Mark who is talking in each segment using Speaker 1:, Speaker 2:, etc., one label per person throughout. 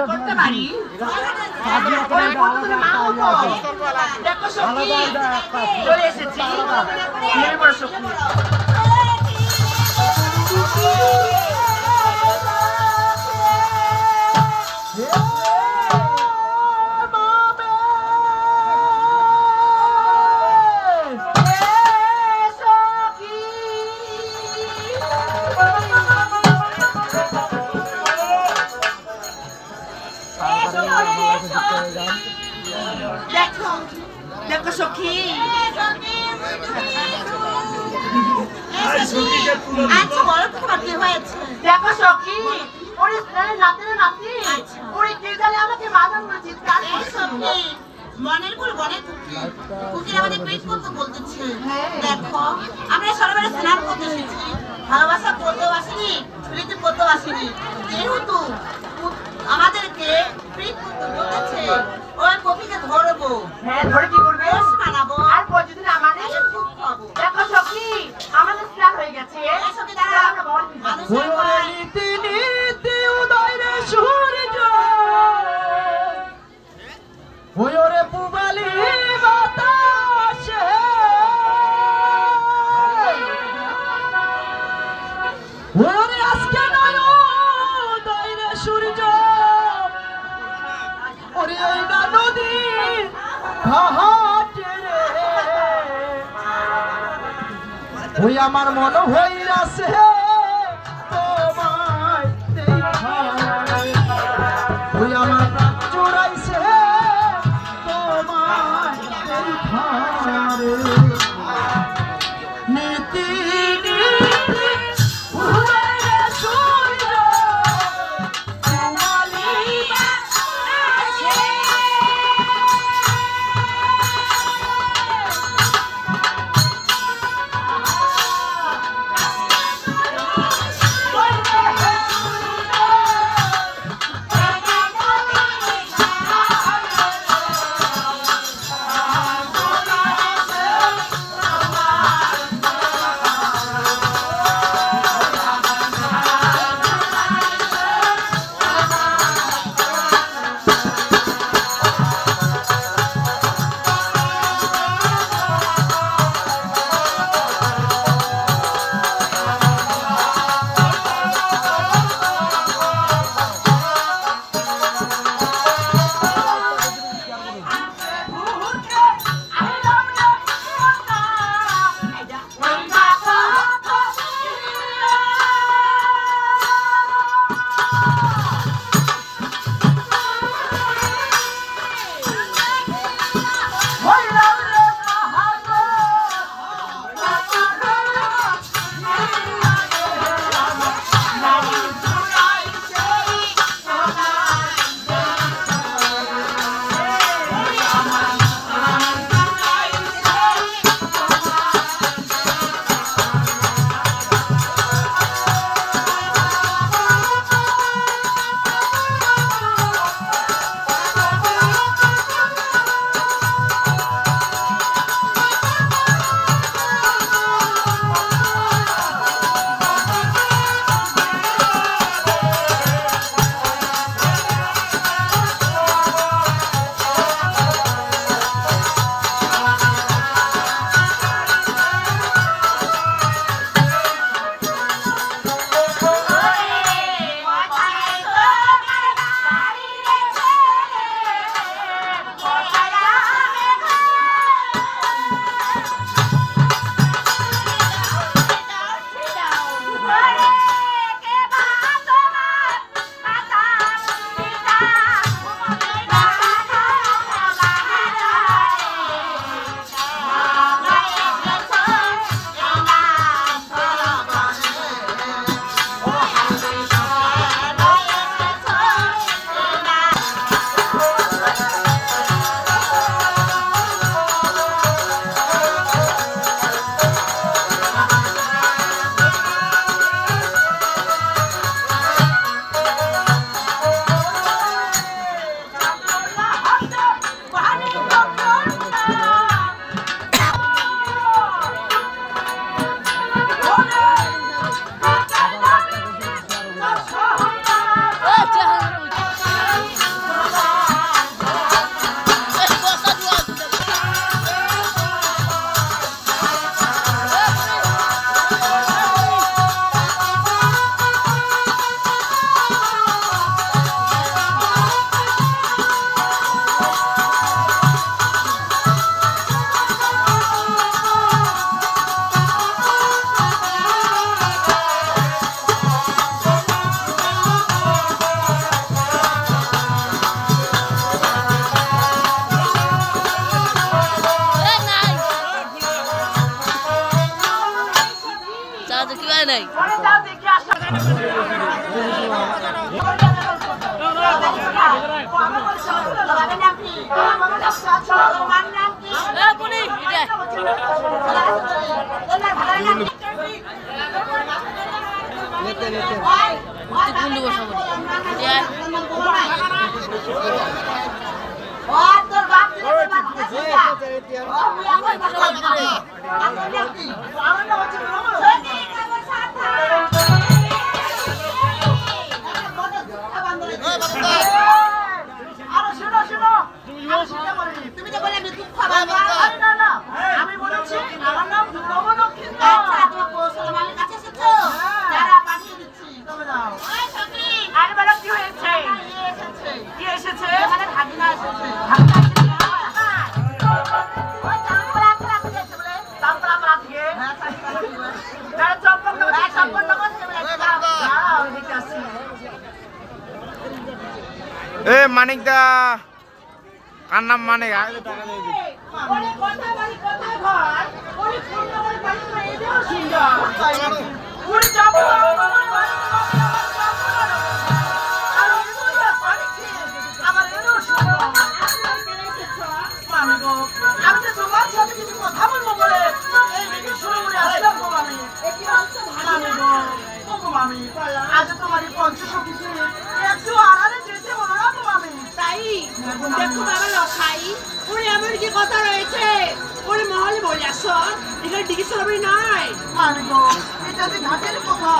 Speaker 1: করতে পারি দেখো সখী চলে এসেছি দেখো সখী আচ্ছা বলো তোমার কি হয়েছে দেখো সখী ওরে নাতির নাতি ওরে কে জানে আমাকে মাদার না চিৎকার সখী মনের কুল বনে কুকির আমাদের পেট করতে বলতেছে দেখো আমরা সরবরে স্নান করতে এসেছি ভালোবাসা করতেও আসিনি প্রীতি করতেও আসিনি যেহেতু আমাদেরকে পেট করতে বলতেছে ওই কপিকে ধরবো হ্যাঁ ধরে কি করবে বানাবো আর প্রতিদিন আমাদের খুব খাবো দেখো সখী আমাদের স্নান হয়ে গেছে সখী দাঁড়া আমরা মানুষ নীতি নীতি উদয় রে সূর্য ওরে পুবালি বাতাসে ওরে আজকে নয় উদয় রে সূর্য ওরে এই নদী ঘাটে রে ওই আমার মন হইরাছে তোমায় দেখা ওই আমার প্রাণ জুড়াইছে তোমায় দেখা রে নীতি তোমার নাম কি?
Speaker 2: বলি এটা কুন্ডু বসাবো
Speaker 1: তোর বাপ তুমি তো বলে আমি দুঃখ আমি বলেছি আমার নাম মুসলমানের কাছে এসেছো যারা পাঠিয়ে দিচ্ছি আরে বলো কি হয়েছে কি এসেছে আমাদের ভাগিনা এসেছে
Speaker 3: এ মানিক দা কার নাম মানিক
Speaker 1: আমি তো তোমার সাথে কিছু কথা বলবো বলে এই ভিডিও শুরু করে আসলাম গো মামি মামি আজ তোমার এই পঞ্চশখীতে একটু আড়ালে যেতে বলো না গো মামি তাই দেখো বাবা লখাই ওরে এমন কি কথা রয়েছে ওরে মহলে বলে আসো এখানে ডিগি সরবি নাই মামি গো এটা যে ঘাটের কথা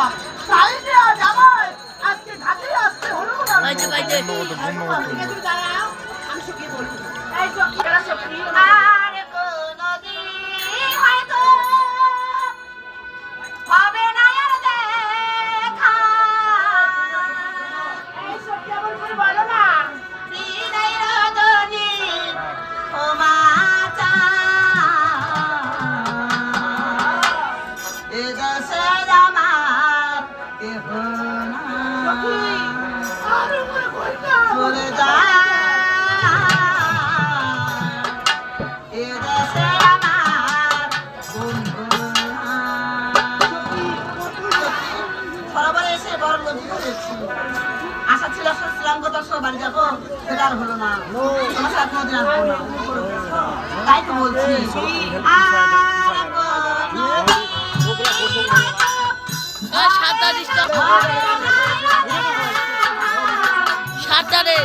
Speaker 1: তাই যে আজ আমার আজকে ঘাটে আসতে হলো না
Speaker 2: বাইতে বাইতে
Speaker 1: তুমি দাঁড়াও আমি সখী বলবো এই সখী এরা সখী আরে কোনদিন হয়তো হবে না আর দেখা এই সখী আবার তুমি বলো না বিদায় রজনী ও মাতা এ দেশে আমার কেহ না সখী আর উপরে কইতা চলে যা এ দেশে আমার বন্ধু সরবরে এসে বড় লজ্জিত হয়েছি আশা ছিল শ্রীরামগত বাড়ি যাবো সেটা আর হলো না তোমার সাথে কোনোদিন আসবো না তাই তো বলছি
Speaker 2: সাতটারে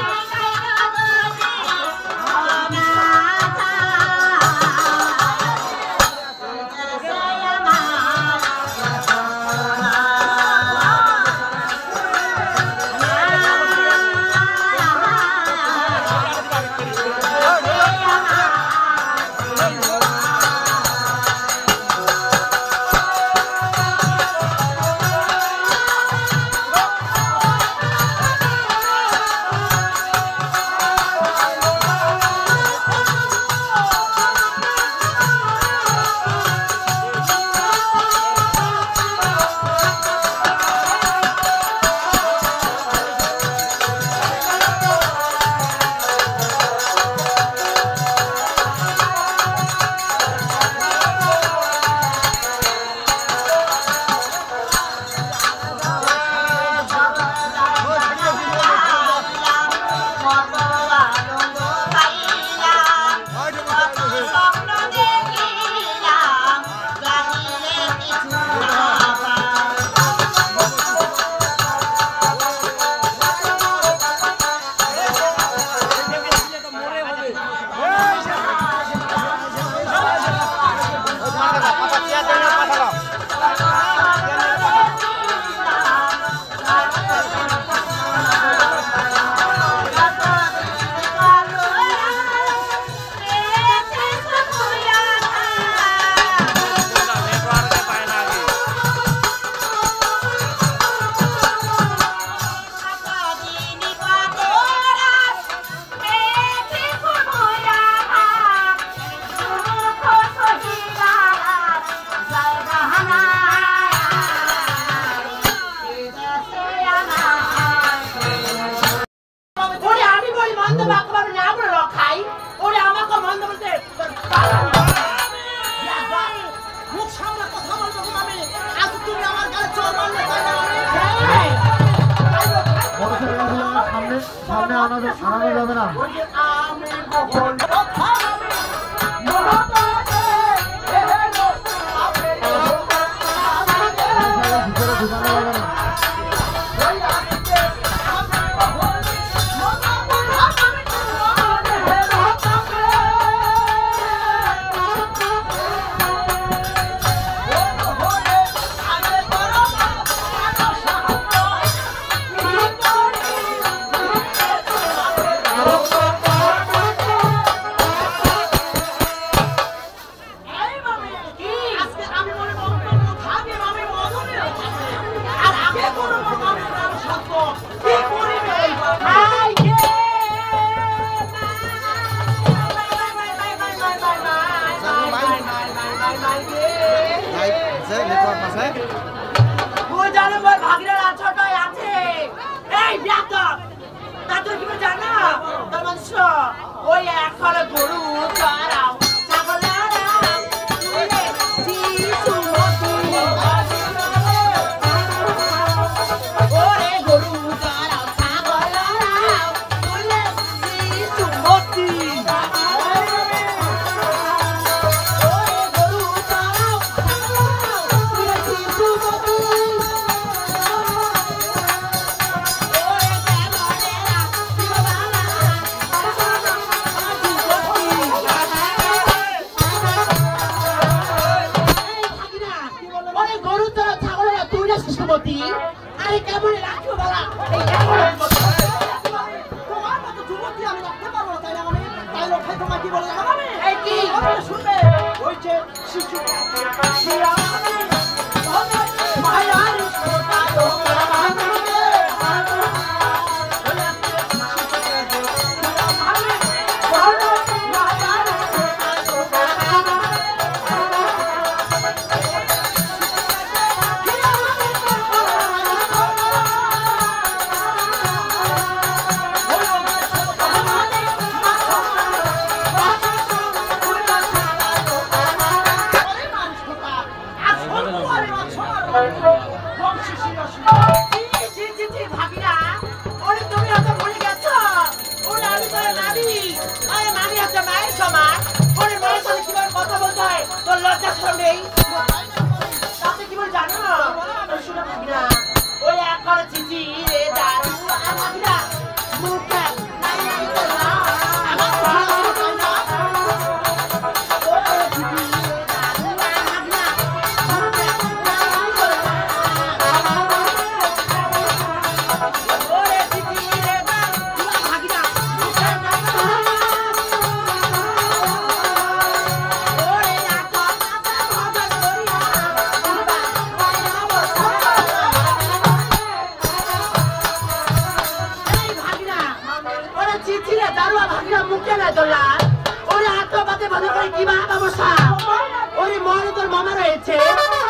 Speaker 4: সামনে আনা যাবে না।
Speaker 1: ওই এখন গরু চড়াও ছাগল লড়াও তুলে শিশুমতি ওরে গরু চড়াও ছাগল লড়াও তুলে শিশুমতি আরে কেমন রাখছো বাবা এই কেমন তোমার মতো যুবতী আমি রাখতে পারবো না তাই না আমি তাই লোকে তোমাকে কি বলে জানো আমি এই কি শুনবে ওই যে শিশু মায়ার ছোটা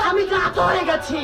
Speaker 1: আমি রাত হয়ে গেছি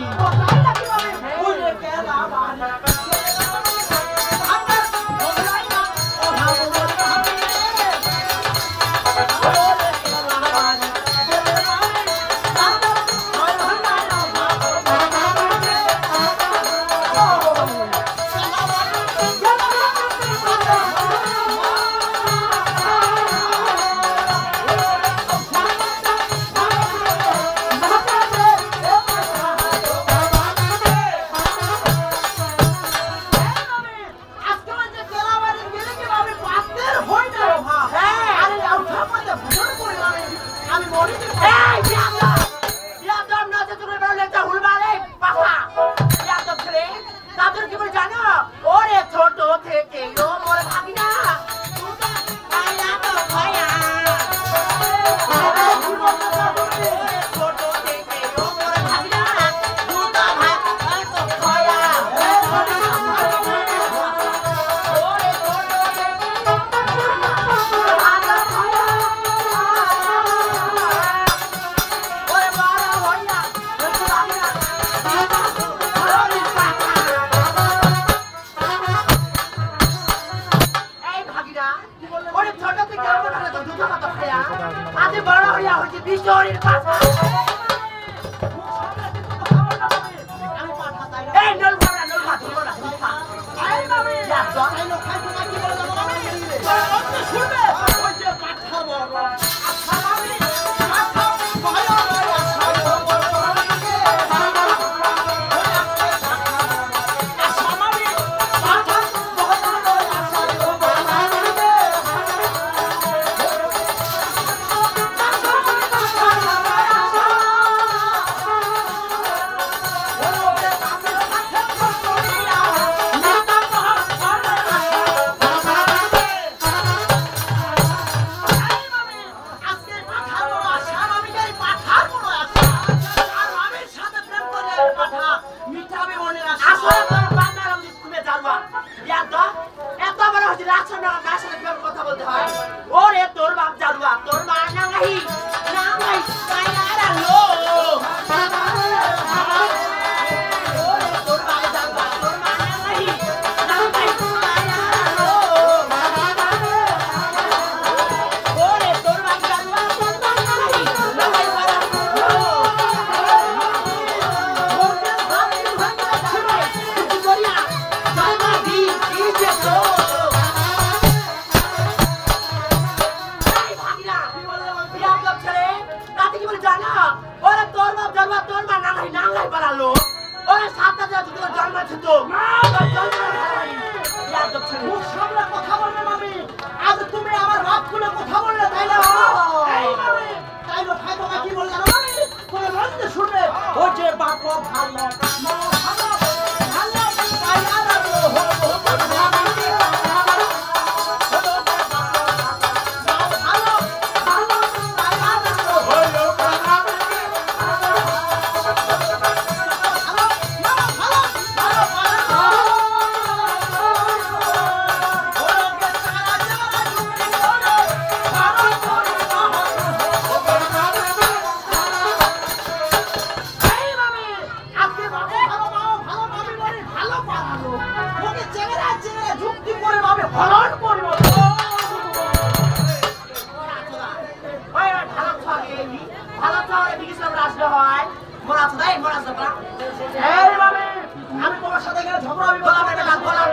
Speaker 1: আছে তো মুখ সামনে কথা বলবে মামি আজ তুমি আমার বাপ খুলে কথা বললে তাইলে তাইলে খাইতো কি বলে জানো মামি কোনো বন্ধে শুনবে ও যে বাপ ভালো আমি তোমার সাথে গেলে ঝগড়া আমি বললাম একটা গান বললাম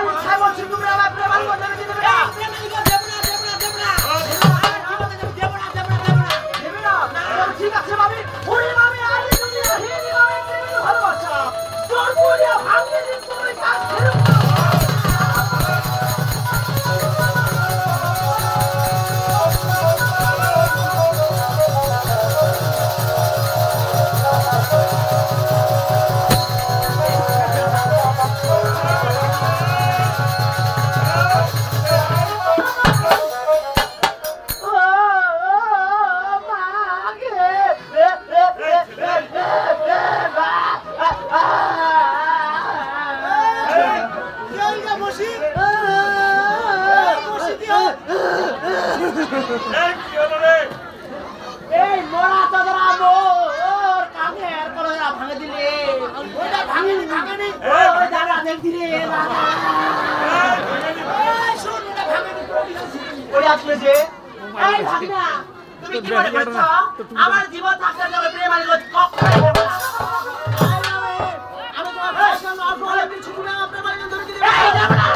Speaker 1: ইচ্ছায় বলছি তুমি আমার প্রেমাল করতে দেবে না ঠিক আছে মামি ওরে মামি আজ তুমি হিনি মামি তুমি ভালোবাসা তোর পুরিয়া ভাঙিয়ে দিন তুমি কাজ ছেড়ে এই মোরা তোরা মোর কানের কলরা ভাঙে দিলে ওটা ভাঙেনি ওই দাদা দেখ দিলে দাদা এই শুন এটা ভাঙেনি ওই আসলে যে এই ভাগনা তুমি কি মনে করছো আমার জীবন থাকতে যাবে প্রেম আর কখনো হবে না আমি তোমার প্রশ্ন অল্প হলে কিছু না আপনার বাড়ি ধরে দিবে এই যাবে না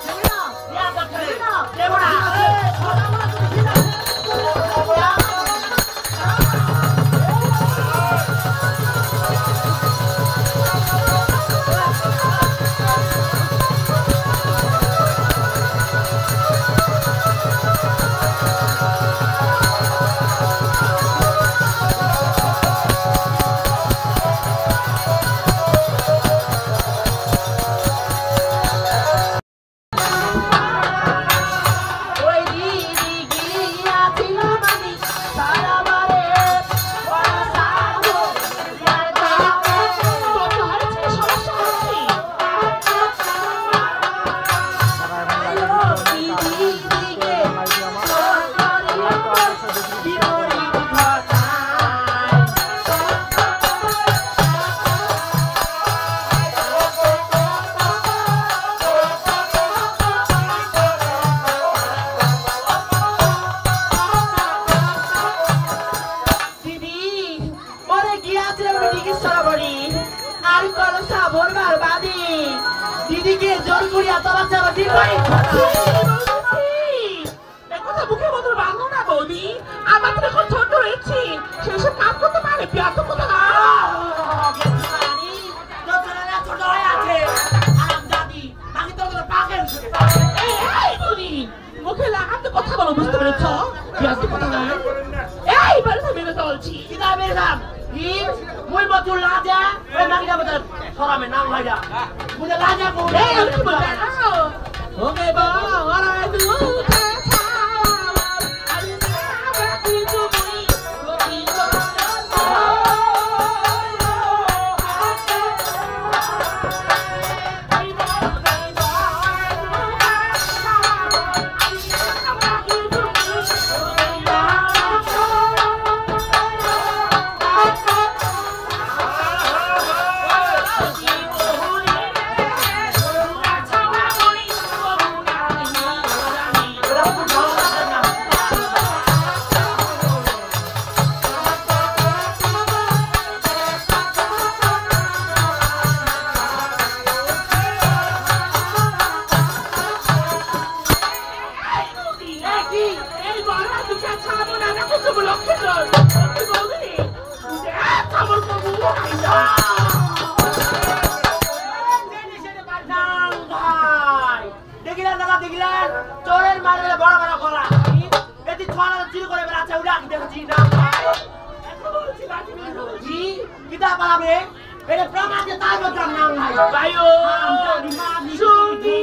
Speaker 1: যাবে না ইয়া করতে না দেব না দিদিকে জোর করিয়া তোমার যাওয়া ঠিক করে কথা মুখে মতো বাঁধো না বৌদি আমার তো এখন ছোট রয়েছে সেসব কাজ করতে পারে পেঁয়াজ কোথা ছোট হয়ে আছে আরাম দাদি বাকি তো পাগল মুখে লাগাতে কথা বলো বুঝতে পেরেছ পেঁয়াজ কোথা এই বাড়ি তো মেরে চলছি কিনা মেরে দাম muy betul aja, memang dia betul. Orang menang aja. Punya aja kau. Oke bang, orang itu মারে বড় বড় গলা এটি ছড়া চির করে বেড়াচ্ছে উড়া কি দেখছি না জি কিতা পালাবে এটা প্রমাণ যে তাই বলতাম না ভাই ভাইও শুনি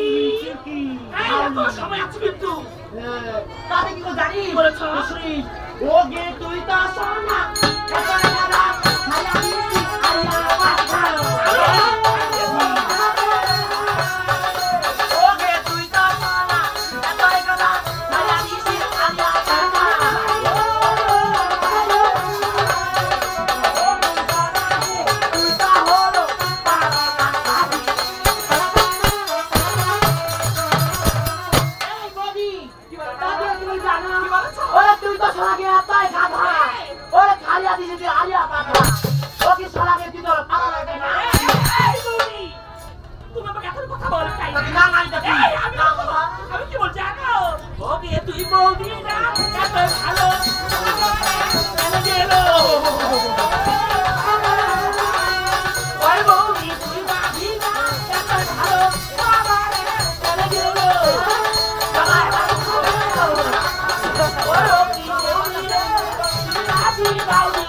Speaker 1: এই তো সময় আছে কিন্তু তাহলে কি জানি বলেছ শ্রী ওগে তুই তো সোনা এবারে দাদা খায়া দিছি আল্লাহ পাঠা ওগে তুই তো সোনা এবারে দাদা খায়া দিছি আল্লাহ পাঠা তুই তো হলো এই বডি কি বলে দাদা তুমি জানো কি বলেছ ওরে তুই তো সোনাকে এতই গাধা ওরে খালিয়া দিছি আলিয়া পাঠা ও কি সোনাকে তুই তো পাগল লাগে না এই বডি তুমি আমাকে এত কথা বল তাই না না আমি কি বল জানো ওকে তুই বডি না এত ভালো চলে গেল ওই বডি তুই বাড়ি না এত ভালো বাবারে চলে গেল বাবা ওরে কি বডি রে তুই বাড়ি Bauri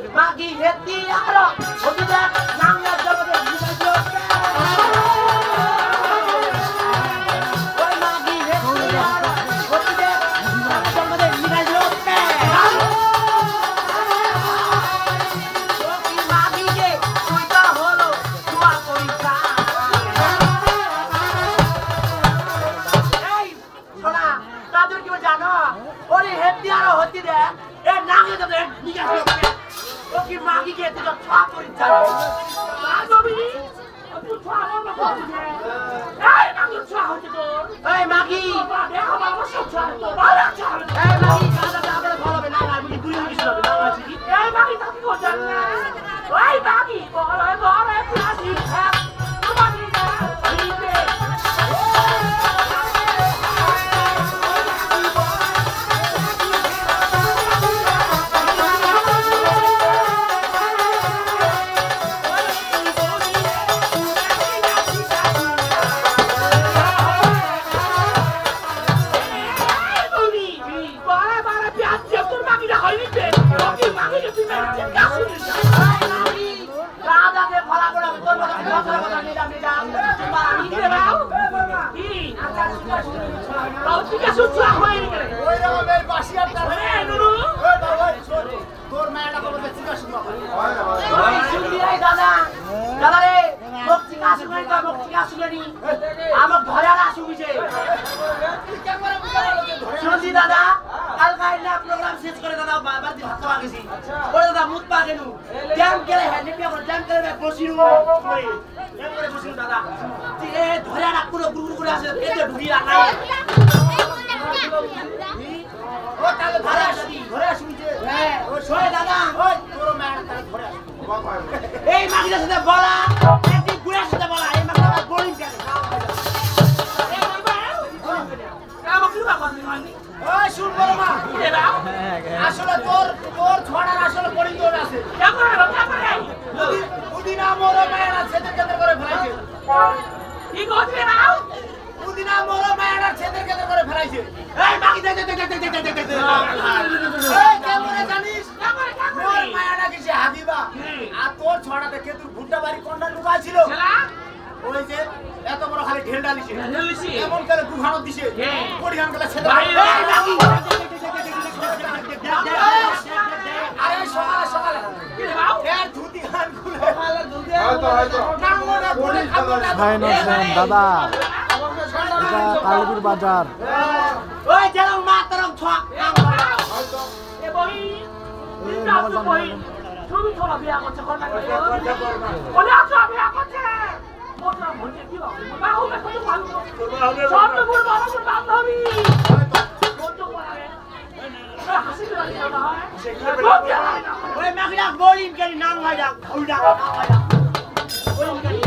Speaker 1: Magi heti aro, oke dah, nangga jodoh dia.
Speaker 4: দাদা এটা কালবির বাজার
Speaker 1: ওই যেন মাতরম ছক এ বই তুমি তো বিয়া করছ কোন না বলে আছো বিয়া করছে মোটা মনে কি বাবু না হবে কত ভালো সব তো বল বাবা বল বান্ধবী কত বলে হাসি লাগে না ওই মাগলা বোলিং করি নাম হয় না খাউডা নাম হয় না বোলিং করি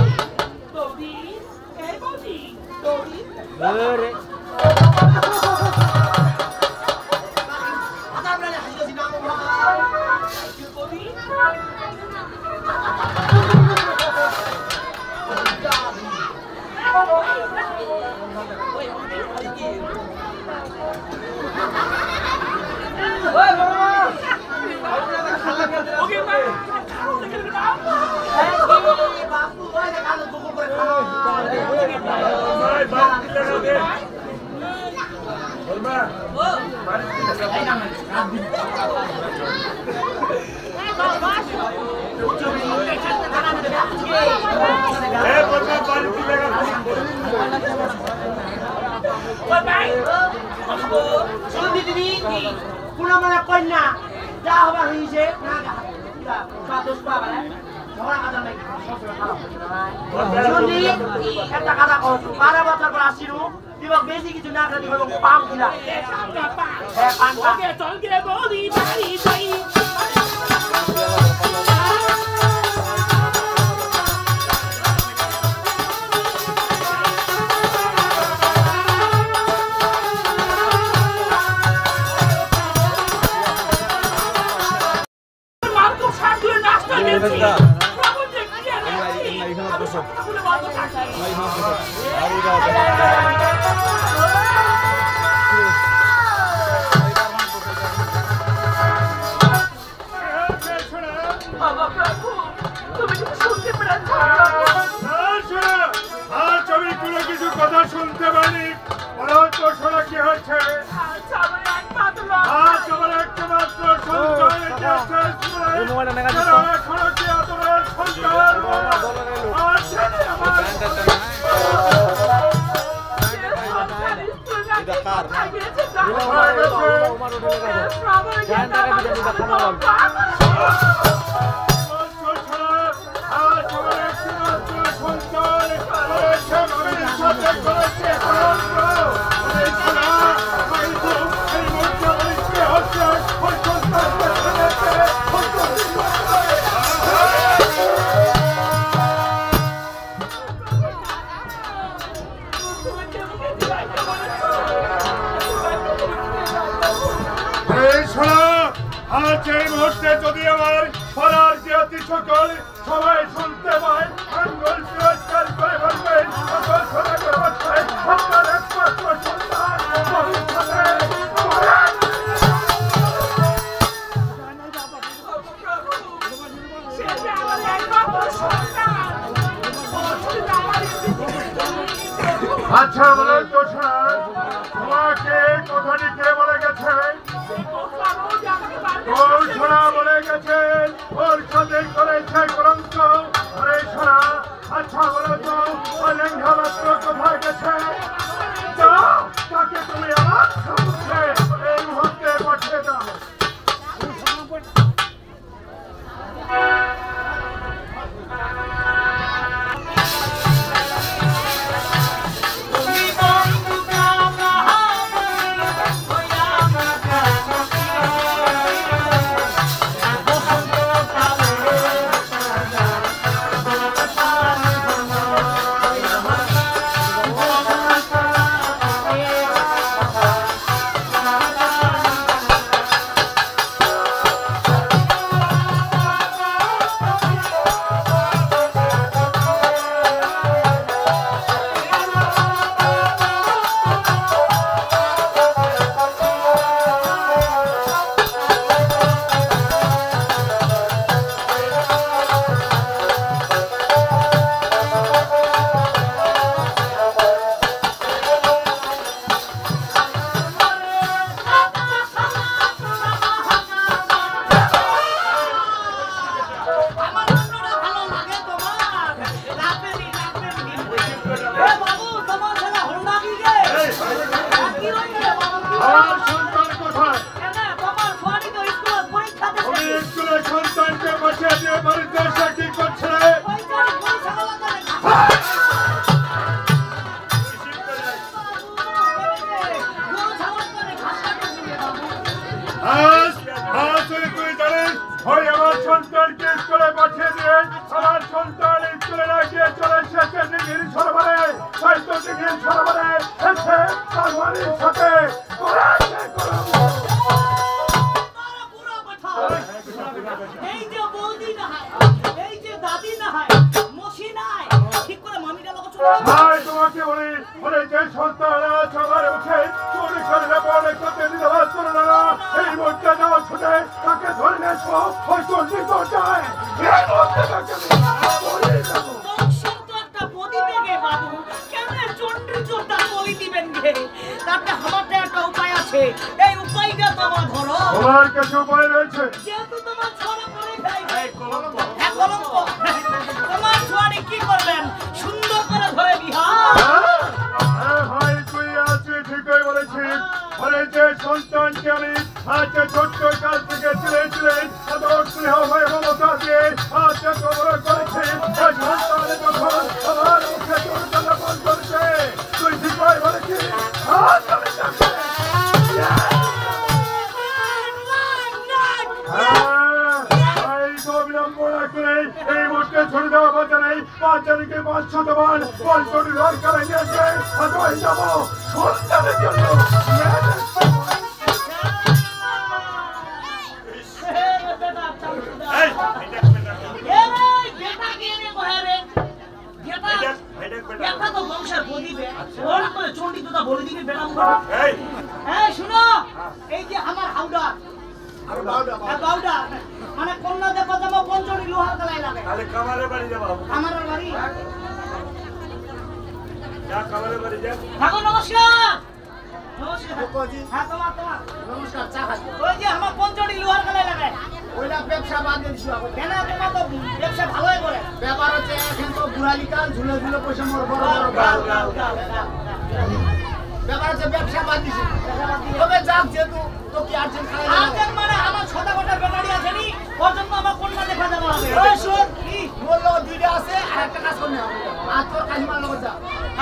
Speaker 1: তোদি এই বদি তোদি আরে আদা বলে হাসি দিনা বাবা তোদি কন্যা যা হবার হয়েছে একটা কথা কো 12 বছর পর আসিরু দিব বেশি কিছু না করে দিব পাম দিলা হ্যাঁ পাম ওকে চল গে বলি বাড়ি যাই
Speaker 5: সবাই শুনতে পায় আঙ্গুল তিরস্কার করে বলবেন সকল সোনাকে বাচ্চায় আপনার একমাত্র সন্তান ভবিষ্যতে আচ্ছা বলেন তো শোনা তোমাকে কথাটি কে বলে গেছে ওর শোনা বলে গেছেন ওর সাথে করেছে কলঙ্ক আরে শোনা আচ্ছা বলো তো ওই লেঙ্গা মাত্র কোথায় গেছে তাকে তুমি আমার সম্মুখে এই মুহূর্তে পাঠিয়ে দাও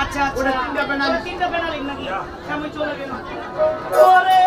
Speaker 1: আচ্ছা আচ্ছা তিনটা পেনালি নাকি আমি চলে গেলাম ওরে